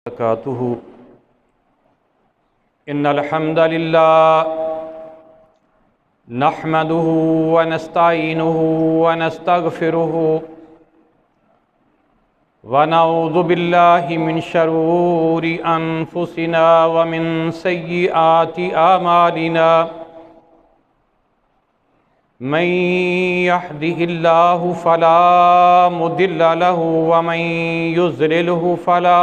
वबरकातुहु। इन्नल हम्दलिल्लाह नहमदुहु व नस्तईनुहु व नस्तगफिरुहु व नऊज़ु बिल्लाहि मिन शरूरि अनफुसिना व मिन सय्यिआति आमालिना। मन यहदिहिल्लाहु फला मुदिल्ल लहु व मन युज़्लिल्हु फला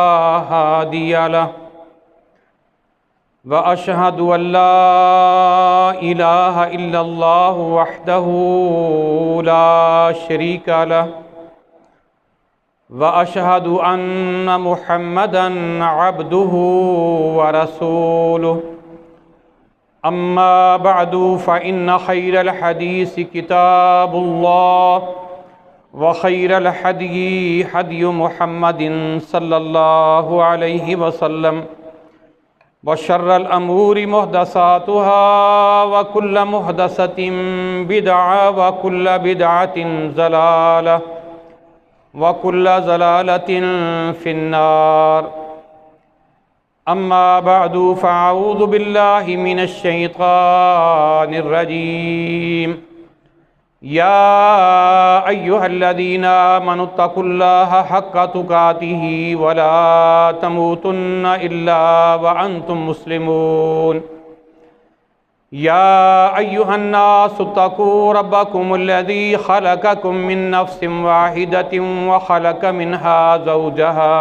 हादिय लहु। व अशहदु अल्ला इलाहा इल्लल्लाहु वहदहु ला शरीका लहु व अशहदु अन्न मुहम्मदन अब्दुहु व रसूलुहु। अम्मा बअदु फ़इन्न खैरल हदीस किताबुल्लाह व खैरल हदी हदी मुहम्मदिन सल्लल्लाहु अलैहि वसल्लम व शर्रल अमूरि मुहदसातुहा व कुल्ल मुहदसतिन बिदअ व कुल्ल बिदअतिन ज़लालह व कुल्ल ज़लालतिन फिन्नार। अम्मा बअदु फ़अऊज़ु बिल्लाहि मिनश शैतानिर रजीम। या अय्युहल्लज़ीना आमनुत्तकुल्लाहा हक्का तुकातिही व ला तमूतुन्ना इल्ला व अंतुम मुस्लिमून। या अय्युहन्नासुत्तकू रब्बकुमुल्लज़ी खलक़कुम मिन नफ्सिन वाहिदतिन व खलक़ मिन्हा ज़ौजहा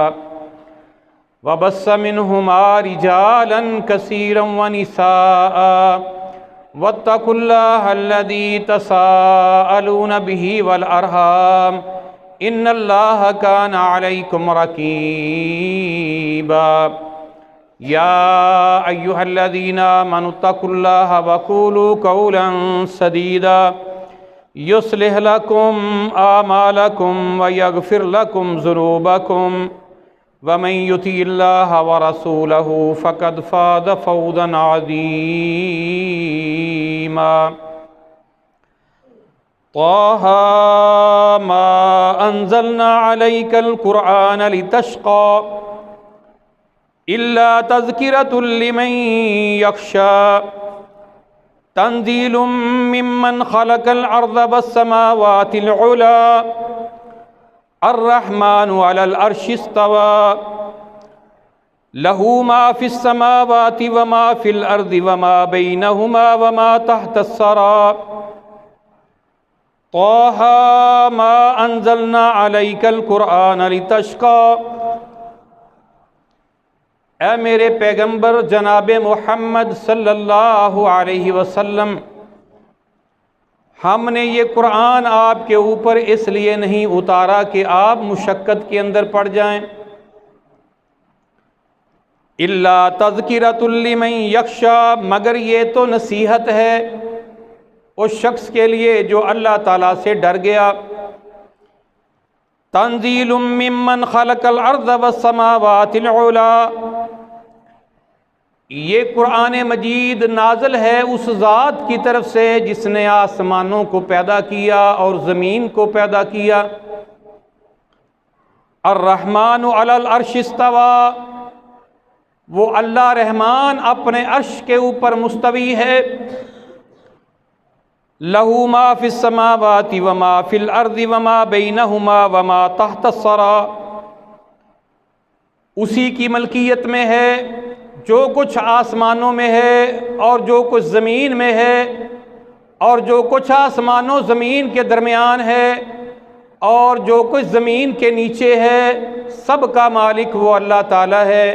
व बस्स मिन्हुमा रिजालन कसीरन व निसाअ वत्तकुल्लाहल्लज़ी तसाअलून बिही वल अरहाम इन्नल्लाहा काना अलैकुम रकीबा। या अय्युहल्लज़ीना आमनुत्तकुल्लाहा व क़ूलू क़ौलन सदीदा युस्लिह लकुम आमालकुम व यग़फिर लकुम ज़ुनूबकुम व मन युतिइल्लाह व रसूलहु फ़क़द फ़ाज़ फ़ौज़न अज़ीमा। ताहा मा अंज़लना अलैकल क़ुरआन लितश्क़ा इल्ला तज़किरतुल लिमन यख़्शा तंज़ीलुम मिम्मन ख़लक़ल अर्ज़ वस्समावातिल उला अर्रहमानु अलल अर्शि इस्तवा लहू मा फ़िस समावाति व मा फ़िल अर्ज़ि व मा बैनहुमा व मा तहतस सरा। ताहा मा अंज़लना अलैकल क़ुरआन लितश्क़ा। ए मेरे पैगंबर जनाब मुहम्मद सल्लल्लाहु अलैहि वसल्लम, हमने ये कुरान आपके ऊपर इसलिए नहीं उतारा कि आप मुशक्क़त के अंदर पड़ जाएं। इल्ला तज़किरतुल लिमन यख़्शा, मगर ये तो नसीहत है उस शख्स के लिए जो अल्लाह ताला से डर गया। तंज़ीलुम मिम्मन ख़लक़ल अर्ज़ वस्समावातिल उला, ये कुरान मजीद नाज़िल है उस ज़ात की तरफ से जिसने आसमानों को पैदा किया और ज़मीन को पैदा किया। अर्रहमानु अलल अर्शि इस्तवा, वो अल्लाह रहमान अपने अर्श के ऊपर मुस्तवी है। लहू मा फ़िस समावाति व मा फ़िल अर्ज़ि व मा बैनहुमा व मा तहतस सरा, उसी की मलकियत में है जो कुछ आसमानों में है और जो कुछ ज़मीन में है, और जो कुछ आसमानों ज़मीन के दरमियान है और जो कुछ ज़मीन के नीचे है, सब का मालिक वो अल्लाह ताला है।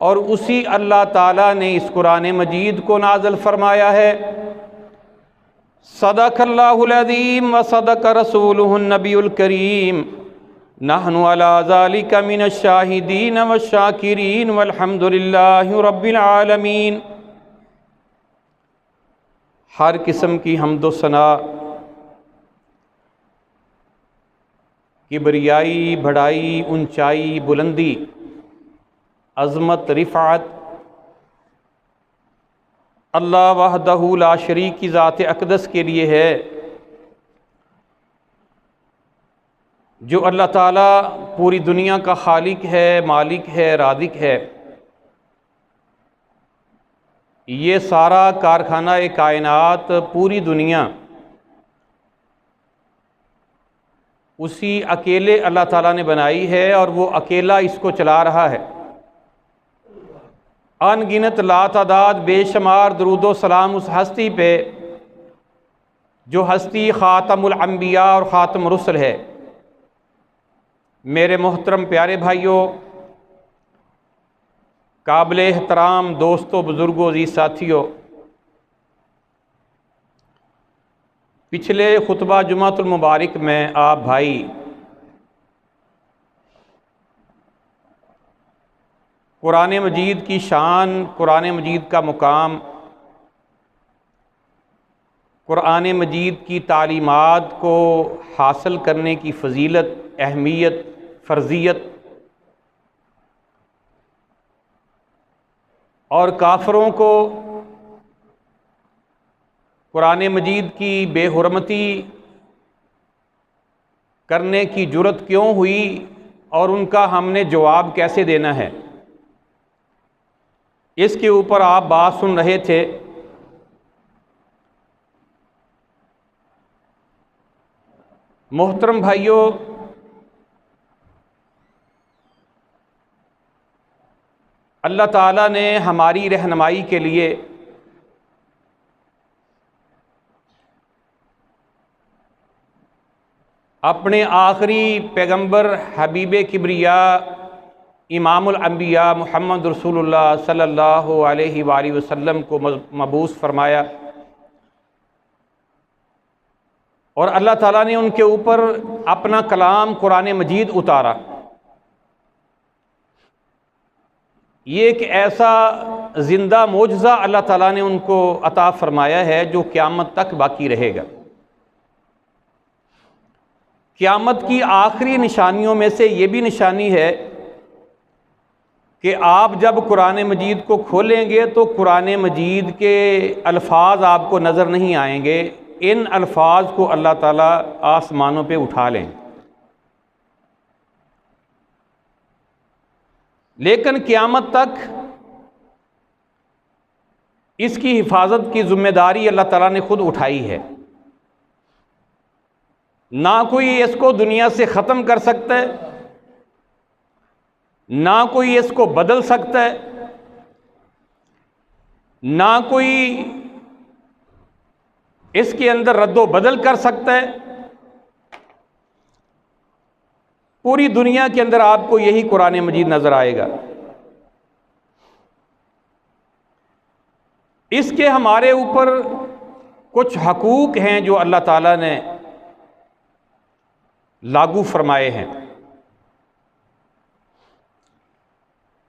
और उसी अल्लाह ताला ने इस कुरान मजीद को नाज़िल फरमाया है। सदक़ल्लाहुल अज़ीम व सदक़ रसूलुहुन नबियुल करीम। नहनु अला ज़ालिका मिनश शाहिदीन व शाकिरीन वल्हम्दुलिल्लाहि रब्बिल आलमीन। हर किस्म की हम्दो सना, किबरियाई, बढ़ाई, ऊंचाई, बुलंदी, अज़मत, रिफ़ात अल्लाह वहदहू ला शरीक की ज़ात अक़दस के लिए है। जो अल्लाह ताला पूरी दुनिया का खालिक है, मालिक है, राज़िक है, ये सारा कारखाना कायनात, पूरी दुनिया उसी अकेले अल्लाह ताला ने बनाई है और वो अकेला इसको चला रहा है। अनगिनत लातादाद बेशुमार दरूदो सलाम उस हस्ती पे जो हस्ती ख़ातमुल अंबिया और ख़ातमुर रुसल है। मेरे मोहतरम प्यारे भाइयों, काबिल एहतराम दोस्तों, बुज़ुर्गों, अज़ीज़ साथियों, पिछले खुतबा जुमातुल मुबारक में आप भाई कुरान मजीद की शान, कुरान मजीद का मुकाम, कुरान मजीद की तालीमात को हासिल करने की फ़जीलत, अहमियत, फ़र्ज़ियत और काफ़रों को कुरान मजीद की बेहुरमती करने की जुर्रत क्यों हुई और उनका हमने जवाब कैसे देना है, इसके ऊपर आप बात सुन रहे थे। मोहतरम भाइयों, अल्लाह ताला ने हमारी रहनुमाई के लिए अपने आखिरी पैगंबर हबीब किबरिया इमामुल अंबिया मुहम्मद रसूलुल्लाह सल्लल्लाहु अलैहि वसल्लम को मबूस फरमाया और अल्लाह ताला ने उनके ऊपर अपना कलाम कुरान मजीद उतारा। ये एक ऐसा ज़िंदा मोजज़ा अल्लाह ताला ने उनको अता फरमाया है जो क़यामत तक बाकी रहेगा। क़यामत की आखिरी निशानियों में से ये भी निशानी है कि आप जब कुरान मजीद को खोलेंगे तो कुरान मजीद के अल्फाज आपको नज़र नहीं आएंगे। इन अल्फाज को अल्लाह ताला आसमानों पे उठा लें, लेकिन क़यामत तक इसकी हिफाजत की ज़िम्मेदारी अल्लाह ताला ने खुद उठाई है। ना कोई इसको दुनिया से ख़त्म कर सकता है, ना कोई इसको बदल सकता है, ना कोई इसके अंदर रद्दो बदल कर सकता है। पूरी दुनिया के अंदर आपको यही कुरान मजीद नजर आएगा। इसके हमारे ऊपर कुछ हकूक हैं जो अल्लाह ताला ने लागू फरमाए हैं।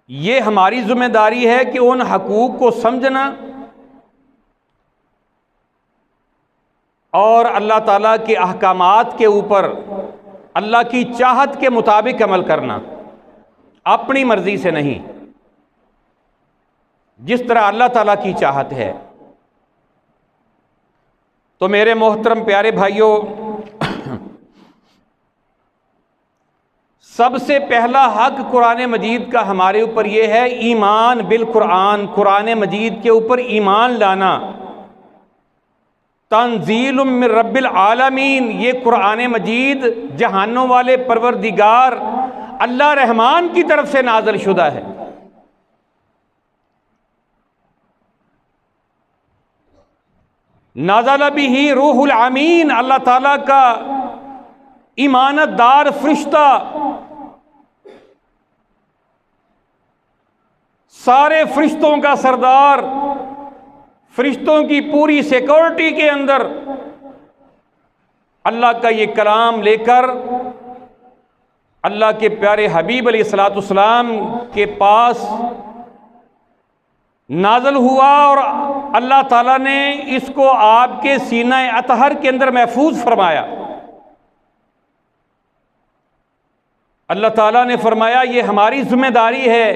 ये हमारी जिम्मेदारी है कि उन हकूक को समझना और अल्लाह ताला के अहकामात के ऊपर अल्लाह की चाहत के मुताबिक अमल करना, अपनी मर्जी से नहीं, जिस तरह अल्लाह ताला की चाहत है। तो मेरे मोहतरम प्यारे भाइयों, सबसे पहला हक कुरान मजीद का हमारे ऊपर यह है ईमान बिल कुरान, कुरान मजीद के ऊपर ईमान लाना। तंजीलुम मिर रब्बिल आलमीन, ये कुरान मजीद जहानों वाले परवरदिगार अल्लाह रहमान की तरफ से नाज़िल शुदा है। नाज़ल बिही रूहुल अमीन, अल्लाह ताला का ईमानतदार फरिश्ता सारे फरिश्तों का सरदार, फरिश्तों की पूरी सिक्योरिटी के अंदर अल्लाह का ये कलाम लेकर अल्लाह के प्यारे हबीब अलैहिस्सलाम के पास नाज़िल हुआ और अल्लाह ताला ने इसको आपके सीना अतहर के अंदर महफूज फरमाया। अल्लाह ताला ने फरमाया ये हमारी जिम्मेदारी है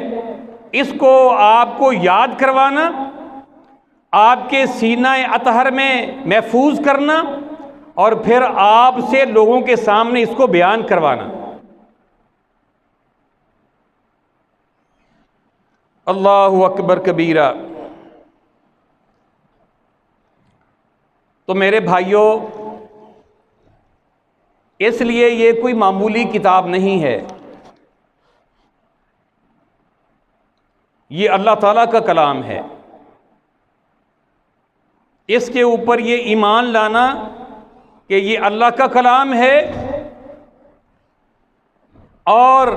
इसको आपको याद करवाना, आपके सीना अतहर में महफूज करना और फिर आपसे लोगों के सामने इसको बयान करवाना। अल्लाहु अकबर कबीरा। तो मेरे भाइयों, इसलिए ये कोई मामूली किताब नहीं है, ये अल्लाह ताला का कलाम है। इसके ऊपर ये ईमान लाना कि ये अल्लाह का कलाम है और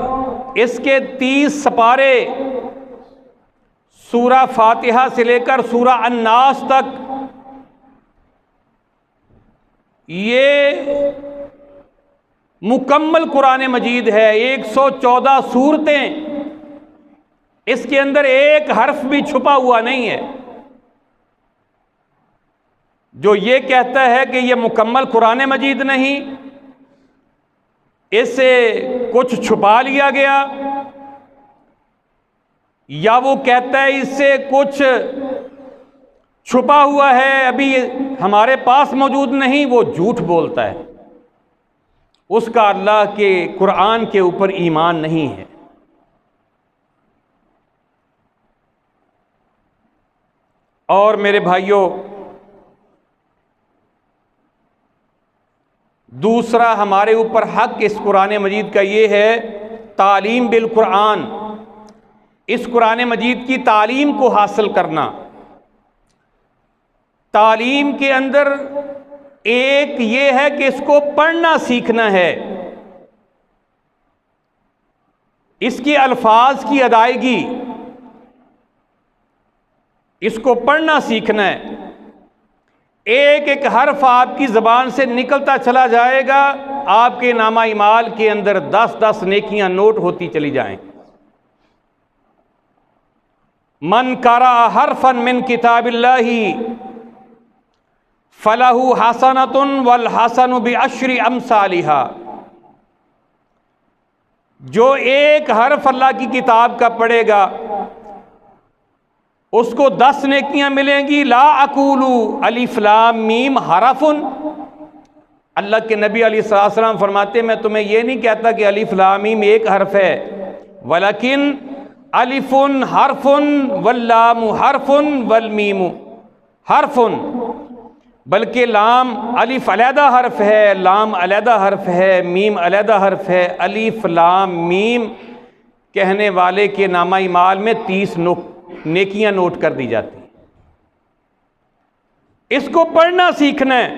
इसके 30 सपारे सूरा फातिहा से लेकर सूरा अन्नास तक ये मुकम्मल कुरान मजीद है। 114 सूरतें, इसके अंदर एक हर्फ भी छुपा हुआ नहीं है। जो ये कहता है कि ये मुकम्मल कुरान मजीद नहीं, इससे कुछ छुपा लिया गया, या वो कहता है इससे कुछ छुपा हुआ है अभी हमारे पास मौजूद नहीं, वो झूठ बोलता है। उसका अल्लाह के कुरान के ऊपर ईमान नहीं है। और मेरे भाइयों, दूसरा हमारे ऊपर हक इस कुरान मजीद का ये है, तालीम बिल कुरान, इस कुरान मजीद की तालीम को हासिल करना। तालीम के अंदर एक ये है कि इसको पढ़ना सीखना है, इसके अल्फाज की अदायगी, इसको पढ़ना सीखना है। एक एक हर्फ आपकी ज़बान से निकलता चला जाएगा, आपके नामा इमाल के अंदर 10-10 नेकियां नोट होती चली जाएंगी। मन करा हरफन मिन किताबिल्लाही फलहु हसनतुन वल हसनु बिअश्रि अमसालिहा। जो एक हर्फ अल्लाह की किताब का पढ़ेगा उसको 10 नेकियां मिलेंगी। ला अकूलू अलिफ लाम मीम हरफुन, अल्लाह के नबी अलैहिस्सलाम फरमाते मैं तुम्हें यह नहीं कहता कि अलिफ लाम मीम एक हर्फ है, वलकिन अलिफुन हरफुन वल्लामु हरफुन वलमीमु हरफुन, बल्कि लाम अलिफ अलहदा हर्फ है, लाम अलहदा हर्फ है, मीम अलहदा हर्फ है। अलिफ लाम मीम कहने वाले के नामा इमाल में 30 नेकियां नोट कर दी जाती। इसको पढ़ना सीखना है।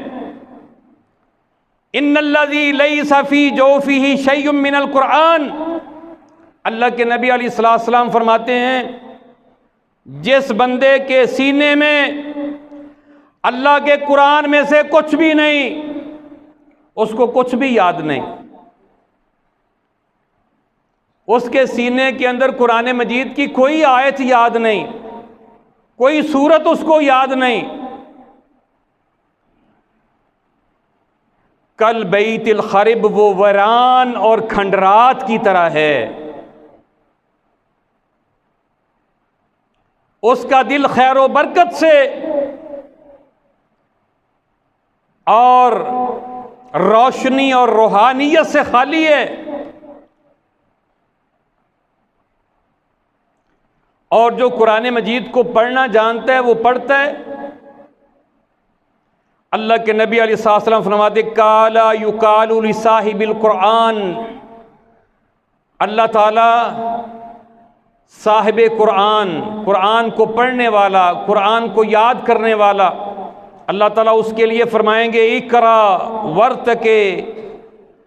इन्नल्लज़ी लैसा फी जौफिही शैउम मिनल कुरान, अल्लाह के नबी अलैहिस्सलाम फरमाते हैं जिस बंदे के सीने में अल्लाह के कुरान में से कुछ भी नहीं, उसको कुछ भी याद नहीं, उसके सीने के अंदर कुरान मजीद की कोई आयत याद नहीं, कोई सूरत उसको याद नहीं, कल बैतिल खरिब, वो वरान और खंडरात की तरह है। उसका दिल खैर व बरकत से और रोशनी और रूहानियत से खाली है। और जो कुरान मजीद को पढ़ना जानता है वो पढ़ता है। अल्लाह के नबी अलैहिस्सलाम फरमाते काला युकालु लिसाहिबिल कुरान, अल्लाह ताला साहिब कुरान, कुरान को पढ़ने वाला, कुरान को याद करने वाला, अल्लाह ताला उसके लिए फरमाएंगे इकरा वर्तके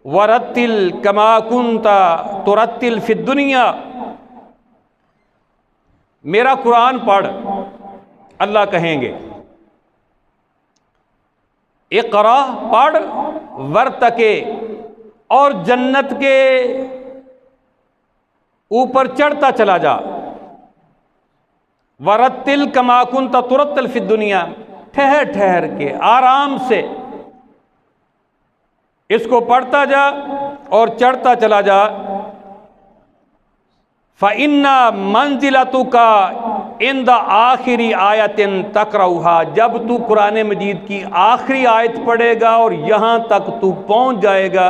वरत्तिल कमा कुंता तुरत्तिल फिद दुनिया, मेरा कुरान पढ़, अल्लाह कहेंगे इकरा पढ़, वर्तके और जन्नत के ऊपर चढ़ता चला जा, वरत्तिल कमा कुंता तुरत्तिल फिद दुनिया, ठहर ठहर के आराम से इसको पढ़ता जा और चढ़ता चला जा। फ़इन्ना मंजिलतुका इन द आखिरी आयतिन तकरऊहा, जब तू कुरान मजीद की आखिरी आयत पढ़ेगा और यहाँ तक तू पहुँच जाएगा,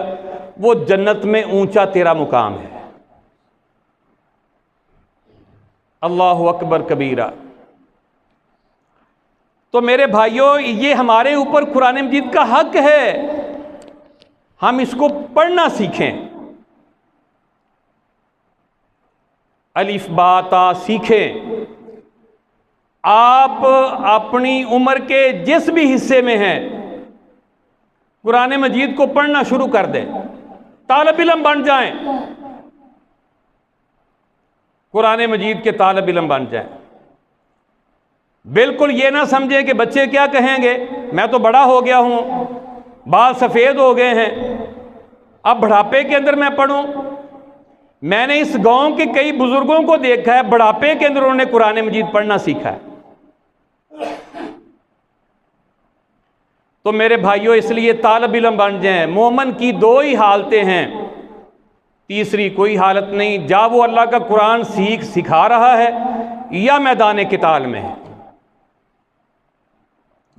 वो जन्नत में ऊंचा तेरा मुकाम है। अल्लाहु अकबर कबीरा। तो मेरे भाइयों, ये हमारे ऊपर कुरान मजीद का हक है, हम इसको पढ़ना सीखें, अलिफ बा ता सीखें। आप अपनी उम्र के जिस भी हिस्से में हैं, कुरान मजीद को पढ़ना शुरू कर दें, तालिब इल्म बन जाएं, कुरान मजीद के तालिब इल्म बन जाएं। बिल्कुल ये ना समझें कि बच्चे क्या कहेंगे, मैं तो बड़ा हो गया हूं, बाल सफ़ेद हो गए हैं, अब बुढ़ापे के अंदर मैं पढ़ूं। मैंने इस गांव के कई बुजुर्गों को देखा है, बुढ़ापे के अंदर उन्होंने कुरान मजीद पढ़ना सीखा है। तो मेरे भाइयों, इसलिए तालिब इल्म बन जाएं। मोमन की दो ही हालतें हैं, तीसरी कोई हालत नहीं। जा वो अल्लाह का कुरान सिखा रहा है या मैदान किताल में है।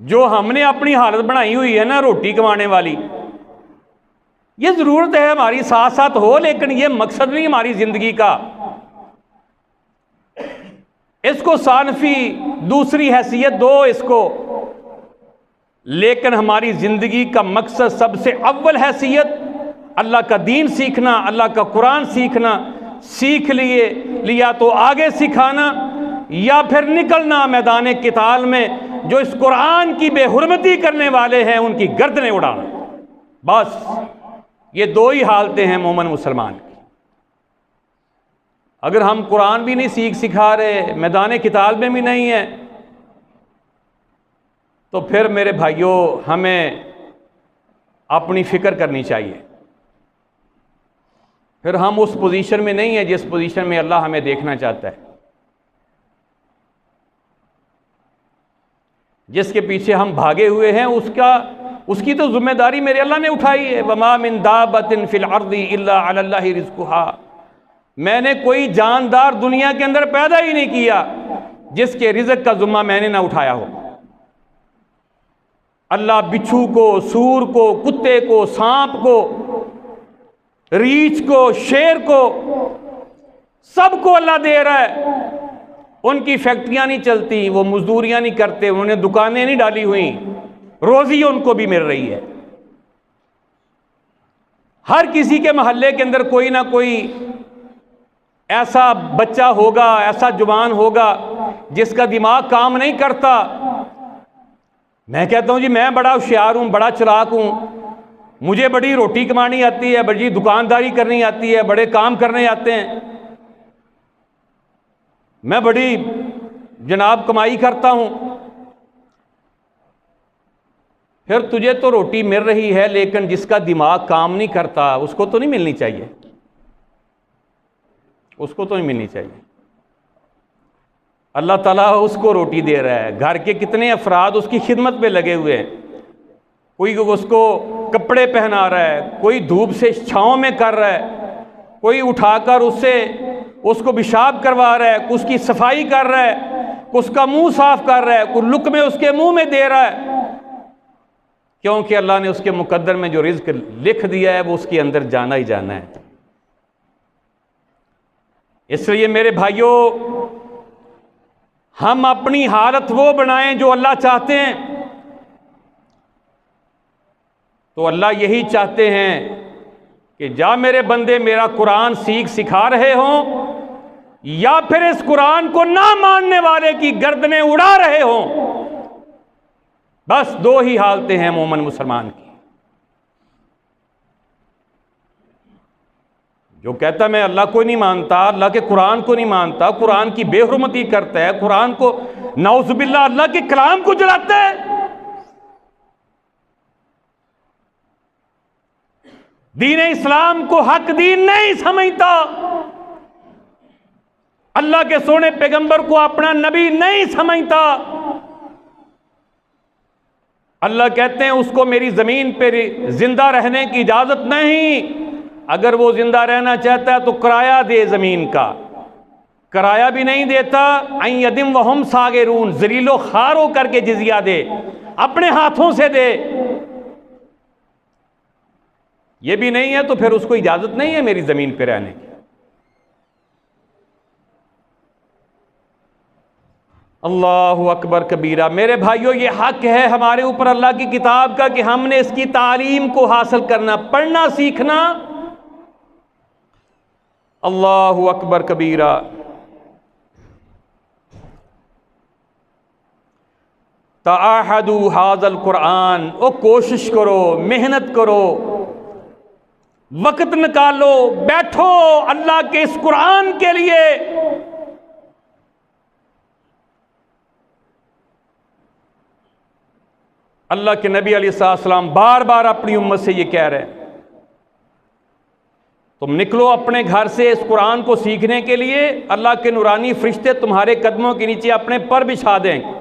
जो हमने अपनी हालत बनाई हुई है ना रोटी कमाने वाली, ये जरूरत है हमारी साथ साथ हो, लेकिन ये मकसद नहीं हमारी जिंदगी का। इसको सानफी दूसरी हैसियत दो इसको, लेकिन हमारी जिंदगी का मकसद सबसे अव्वल हैसियत अल्लाह का दीन सीखना, अल्लाह का कुरान सीखना। सीख लिया तो आगे सिखाना, या फिर निकलना मैदान किताल में। जो इस कुरान की बेहुरमती करने वाले हैं उनकी गर्दनें उड़ाना। बस ये दो ही हालतें हैं मोमन मुसलमान की। अगर हम कुरान भी नहीं सिखा रहे, मैदान किताल में भी नहीं है, तो फिर मेरे भाइयों हमें अपनी फिक्र करनी चाहिए। फिर हम उस पोजीशन में नहीं है जिस पोजीशन में अल्लाह हमें देखना चाहता है। जिसके पीछे हम भागे हुए हैं उसकी तो जिम्मेदारी मेरे अल्लाह ने उठाई है। वमा मिन दाबतिन फिल अर्दी इल्ला अलल्लाहि रिज़्कुहा। मैंने कोई जानदार दुनिया के अंदर पैदा ही नहीं किया जिसके रिज़्क का जुम्मा मैंने ना उठाया हो। अल्लाह बिच्छू को, सूर को, कुत्ते को, सांप को, रीछ को, शेर को, सबको अल्लाह दे रहा है। उनकी फैक्ट्रियां नहीं चलती, वो मजदूरियां नहीं करते, उन्होंने दुकानें नहीं डाली हुई, रोजी उनको भी मिल रही है। हर किसी के मोहल्ले के अंदर कोई ना कोई ऐसा बच्चा होगा, ऐसा जुबान होगा जिसका दिमाग काम नहीं करता। मैं कहता हूं जी मैं बड़ा होशियार हूं, बड़ा चालाक हूं, मुझे बड़ी रोटी कमानी आती है, बड़ी दुकानदारी करनी आती है, बड़े काम करने आते हैं, मैं बड़ी जनाब कमाई करता हूं। फिर तुझे तो रोटी मिल रही है, लेकिन जिसका दिमाग काम नहीं करता उसको तो नहीं मिलनी चाहिए, उसको तो नहीं मिलनी चाहिए। अल्लाह ताला उसको रोटी दे रहा है। घर के कितने अफराद उसकी खिदमत में लगे हुए हैं, कोई उसको कपड़े पहना रहा है, कोई धूप से छांव में कर रहा है, कोई उठाकर उसको पेशाब करवा रहा है, उसकी सफाई कर रहा है, उसका मुंह साफ कर रहा है, कोई लुक़्मे उसके मुंह में दे रहा है, क्योंकि अल्लाह ने उसके मुकद्दर में जो रिज़्क लिख दिया है वो उसके अंदर जाना ही जाना है। इसलिए मेरे भाइयों, हम अपनी हालत वो बनाएं जो अल्लाह चाहते हैं। तो अल्लाह यही चाहते हैं कि जा मेरे बंदे मेरा कुरान सिखा रहे हों, या फिर इस कुरान को ना मानने वाले की गर्दनें उड़ा रहे हों। बस दो ही हालतें हैं मोमन मुसलमान की। जो कहता मैं अल्लाह को नहीं मानता, अल्लाह के कुरान को नहीं मानता, कुरान की बेहुरमती करता है, कुरान को नाउज़ुबिल्लाह अल्लाह के कलाम को जलाता है, दीन इस्लाम को हक दीन नहीं समझता, अल्लाह के सोने पैगंबर को अपना नबी नहीं समझता। अल्लाह कहते हैं उसको मेरी जमीन पे जिंदा रहने की इजाजत नहीं। अगर वो जिंदा रहना चाहता है तो किराया दे जमीन का, किराया भी नहीं देता। आई यदिम वहम सागिरून, जलीलो खार हो करके जिजिया दे, अपने हाथों से दे। ये भी नहीं है तो फिर उसको इजाजत नहीं है मेरी जमीन पर रहने की। अल्लाहु अकबर कबीरा। मेरे भाइयों, ये हक है हमारे ऊपर अल्लाह की किताब का कि हमने इसकी तालीम को हासिल करना, पढ़ना सीखना। अल्लाहु अकबर कबीरा। ताअहदु हाज़ल कुरान, ओ कोशिश करो, मेहनत करो, वक्त निकालो, बैठो अल्लाह के इस कुरान के लिए। अल्लाह के नबी अलैहिस्सलाम बार बार अपनी उम्मत से ये कह रहे हैं, तुम निकलो अपने घर से इस कुरान को सीखने के लिए। अल्लाह के नूरानी फरिश्ते तुम्हारे कदमों के नीचे अपने पर बिछा देंगे।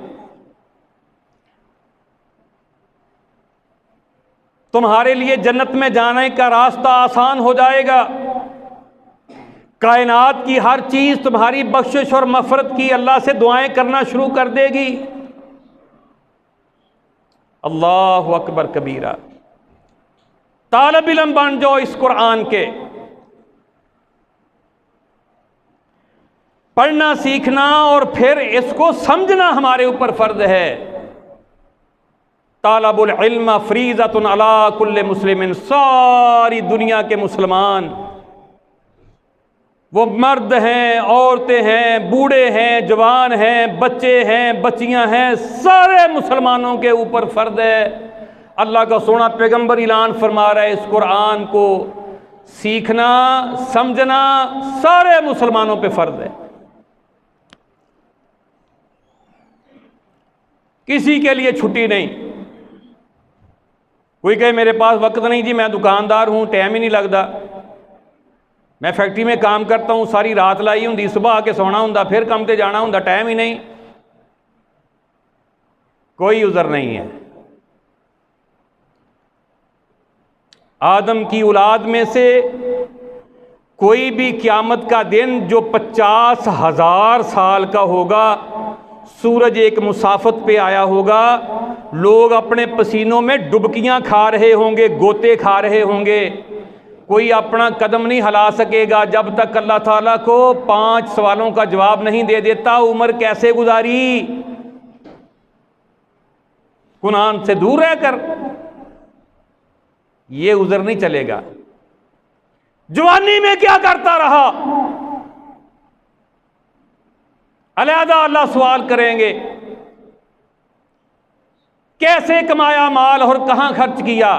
तुम्हारे लिए जन्नत में जाने का रास्ता आसान हो जाएगा। कायनात की हर चीज तुम्हारी बख्शिश और मफरत की अल्लाह से दुआएं करना शुरू कर देगी। अल्लाहु अकबर कबीरा। तालिब इल्म बन जाओ इस कुरान के। पढ़ना सीखना और फिर इसको समझना हमारे ऊपर फर्ज है। तालबुल इल्म फरीज़तुन अला कुल्ले मुस्लिमिन, सारी दुनिया के मुसलमान, वो मर्द हैं, औरतें हैं, बूढ़े हैं, जवान हैं, बच्चे हैं, बच्चियां हैं, सारे मुसलमानों के ऊपर फर्ज है। अल्लाह का सोना पैगंबर ऐलान फरमा रहा है, इस कुरान को सीखना समझना सारे मुसलमानों पे फर्ज है। किसी के लिए छुट्टी नहीं। कोई कहे मेरे पास वक्त नहीं जी, मैं दुकानदार हूं, टाइम ही नहीं लगता, मैं फैक्ट्री में काम करता हूं, सारी रात लाई होंगी, सुबह आके सोना होंगे, फिर काम ते जाना होंगे, टाइम ही नहीं। कोई उज़र नहीं है। आदम की औलाद में से कोई भी क़यामत का दिन जो 50,000 साल का होगा, सूरज एक मुसाफत पे आया होगा, लोग अपने पसीनों में डुबकियां खा रहे होंगे, गोते खा रहे होंगे, कोई अपना कदम नहीं हिला सकेगा जब तक अल्लाह ताला को 5 सवालों का जवाब नहीं दे देता। उम्र कैसे गुजारी? कुरान से दूर रहकर ये उज़र नहीं चलेगा। जवानी में क्या करता रहा, अलहदा अल्लाह सवाल करेंगे। कैसे कमाया माल और कहां खर्च किया?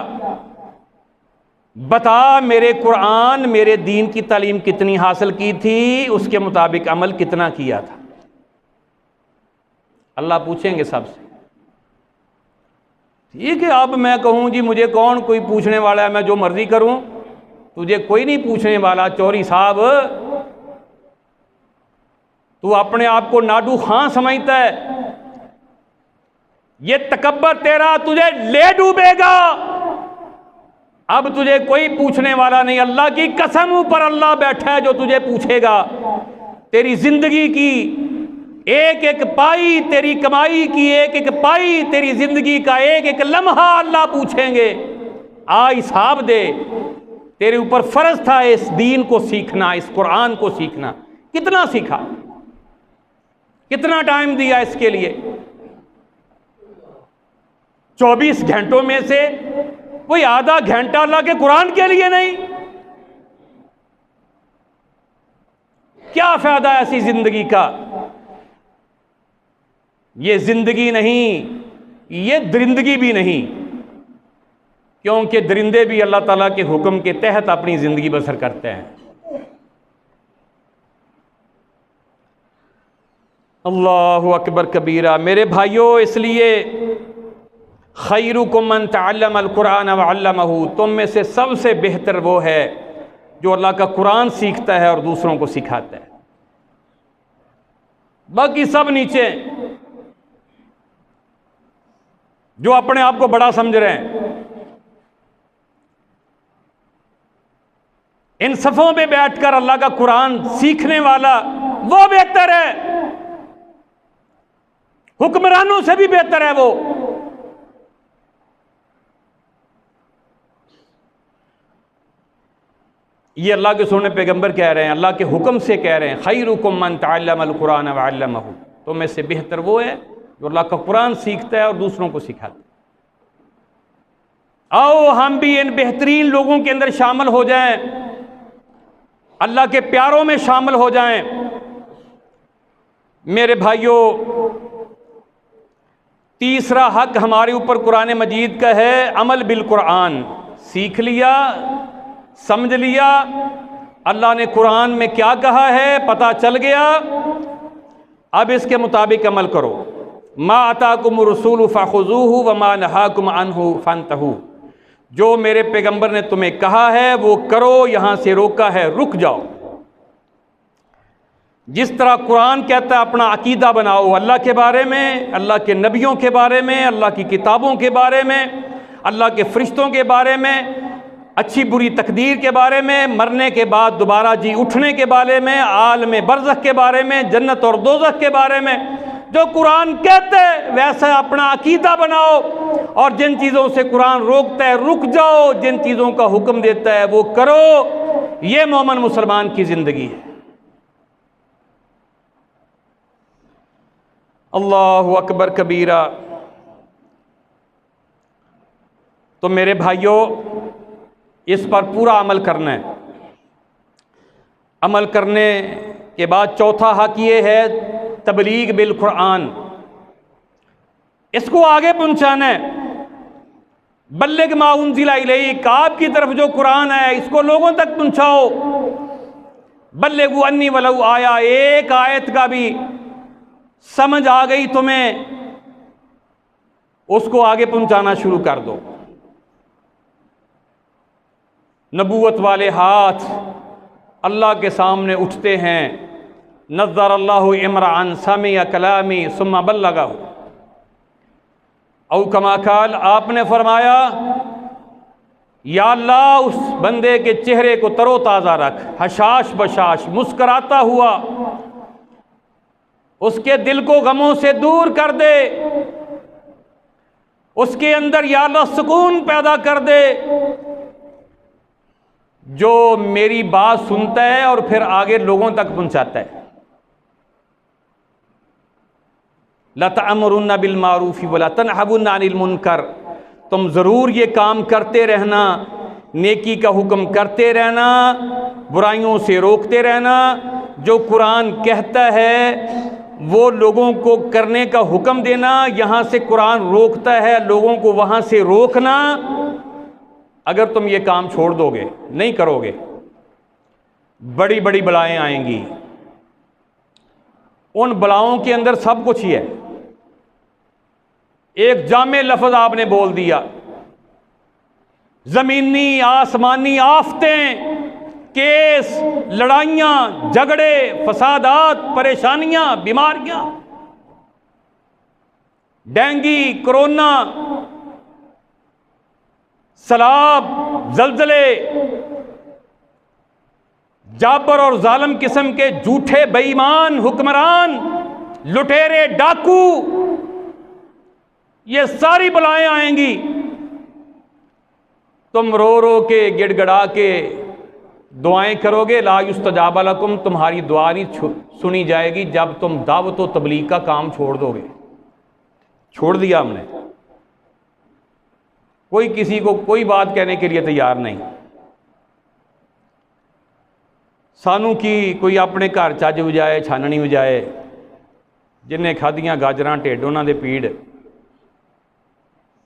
बता मेरे कुरान, मेरे दीन की तालीम कितनी हासिल की थी, उसके मुताबिक अमल कितना किया था। अल्लाह पूछेंगे सबसे। ठीक है, अब मैं कहूं जी मुझे कौन कोई पूछने वाला है, मैं जो मर्जी करूं, तुझे कोई नहीं पूछने वाला। चौरी साहब, तू अपने आप को नाडू खां समझता है, ये तकब्बर तेरा तुझे ले डूबेगा। अब तुझे कोई पूछने वाला नहीं। अल्लाह की कसम ऊपर अल्लाह बैठा है जो तुझे पूछेगा। तेरी जिंदगी की एक एक पाई, तेरी कमाई की एक एक पाई, तेरी जिंदगी का एक एक लम्हा अल्लाह पूछेंगे। आ हिसाब दे। तेरे ऊपर फर्ज था इस दीन को सीखना, इस कुरान को सीखना। कितना सीखा, कितना टाइम दिया इसके लिए? 24 घंटों में से कोई आधा घंटा अल्लाह के कुरान के लिए नहीं? क्या फायदा ऐसी जिंदगी का? ये जिंदगी नहीं, ये दरिंदगी भी नहीं, क्योंकि दरिंदे भी अल्लाह ताला के हुक्म के तहत अपनी जिंदगी बसर करते हैं। अल्लाहु अकबर कबीरा। मेरे भाइयों, इसलिए खैरुकुम मन तअल्लमल कुरान व अल्लमहु, तुम में से सबसे बेहतर वो है जो अल्लाह का कुरान सीखता है और दूसरों को सिखाता है। बाकी सब नीचे जो अपने आप को बड़ा समझ रहे हैं, इन सफ़ों पे बैठकर अल्लाह का कुरान सीखने वाला वो बेहतर है, हुक्मरानों से भी बेहतर है वो। ये अल्लाह के सोने पैगंबर कह रहे हैं, अल्लाह के हुक्म से कह रहे हैं, खैरुकुम मन तअल्लमल कुरान व अल्लमहु, तो में से बेहतर वो है जो अल्लाह का कुरान सीखता है और दूसरों को सिखाता है। आओ हम भी इन बेहतरीन लोगों के अंदर शामिल हो जाएं, अल्लाह के प्यारों में शामिल हो जाएं। मेरे भाइयों, तीसरा हक हमारे ऊपर कुरान मजीद का है अमल बिल कुरान। सीख लिया, समझ लिया, अल्लाह ने कुरान में क्या कहा है पता चल गया, अब इसके मुताबिक अमल करो। मा अताकुम रसूल फखुजूहु व मा नहाकुम अन्हु फंतहू, जो मेरे पैगंबर ने तुम्हें कहा है वो करो, यहां से रोका है रुक जाओ। जिस तरह कुरान कहता है अपना अकीदा बनाओ अल्लाह के बारे में, अल्लाह के नबियों के बारे में, अल्लाह की किताबों के बारे में, अल्लाह के फरिश्तों के बारे में, अच्छी बुरी तकदीर के बारे में, मरने के बाद दोबारा जी उठने के बारे में, आलम बरज़ख के बारे में, जन्नत और दोज़ख के बारे में, जो कुरान कहते हैं वैसा अपना अकीदा बनाओ। और जिन चीज़ों से कुरान रोकता है रुक जाओ, जिन चीज़ों का हुक्म देता है वो करो। ये मोमिन मुसलमान की ज़िंदगी है। अल्लाहु अकबर कबीरा। तो मेरे भाइयों, इस पर पूरा अमल करना है। अमल करने के बाद चौथा हक ये है तबलीग बिल कुरान, इसको आगे पहुंचाना है। बल्लिग मा उन्ज़िला इलैक, आपकी तरफ जो कुरान है इसको लोगों तक पहुंचाओ। बल्लिगू अन्नी वलौ आया, एक आयत का भी समझ आ गई तुम्हें, उसको आगे पहुंचाना शुरू कर दो। नबूवत वाले हाथ अल्लाह के सामने उठते हैं। नज़र अल्लाहु इमरान समिया कलामी सुम्मा बल्लगहु, औ कमा काल, आपने फरमाया या अल्लाह उस बंदे के चेहरे को तरोताज़ा रख, हशाश बशाश मुस्कराता हुआ, उसके दिल को गमों से दूर कर दे, उसके अंदर या अल्लाह सुकून पैदा कर दे, जो मेरी बात सुनता है और फिर आगे लोगों तक पहुंचाता है। लतअमुरुन्ना बिल मारूफी वला तनहबुन्ना अनिल मुनकर, तुम ज़रूर ये काम करते रहना, नेकी का हुक्म करते रहना, बुराइयों से रोकते रहना। जो कुरान कहता है वो लोगों को करने का हुक्म देना, यहाँ से कुरान रोकता है लोगों को वहाँ से रोकना। अगर तुम ये काम छोड़ दोगे, नहीं करोगे, बड़ी बड़ी बलाएं आएंगी। उन बलाओं के अंदर सब कुछ ही है। एक जामे लफ्ज आपने बोल दिया, जमीनी आसमानी आफतें, केस, लड़ाइयां, झगड़े, फसादात, परेशानियां, बीमारियां, डेंगी, कोरोना, सैलाब, जलजले, जाबर और जालिम किस्म के झूठे बेईमान हुक्मरान, लुटेरे, डाकू, ये सारी बलाएं आएंगी। तुम रो रो के गिड़गड़ा के दुआएं करोगे, ला युस्तजाब लकुम, तुम्हारी दुआ नहीं सुनी जाएगी जब तुम दावत व तबलीग का काम छोड़ दोगे। छोड़ दिया हमने, कोई किसी को कोई बात कहने के लिए तैयार नहीं। सानू की कोई अपने घर चज वजाए छाननी वजाए, जिन्हें खादियां गाजरां ढिड उन्हां दे पीड़,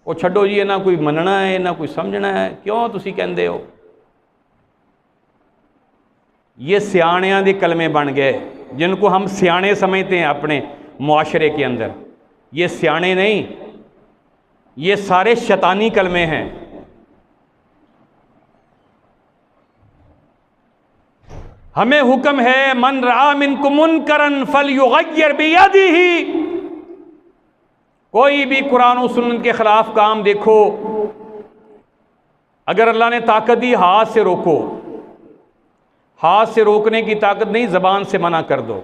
वो छड्डो जी, इन्हां कोई मनना है, इन्हां कोई समझना है, क्यों तुसी कहंदे हो। ये सियाणियां दे कलमे बन गए, जिनको हम सियाणे समझते हैं अपने मुआशरे के अंदर। ये सियाणे नहीं, ये सारे शैतानी कलमे हैं। हमें हुक्म है मन रआ मिनकुम मुनकरन फलयुगय्यर बियदिही, कोई भी कुरान और सुन्नत के खिलाफ काम देखो, अगर अल्लाह ने ताकत दी हाथ से रोको। हाथ से रोकने की ताकत नहीं, ज़बान से मना कर दो।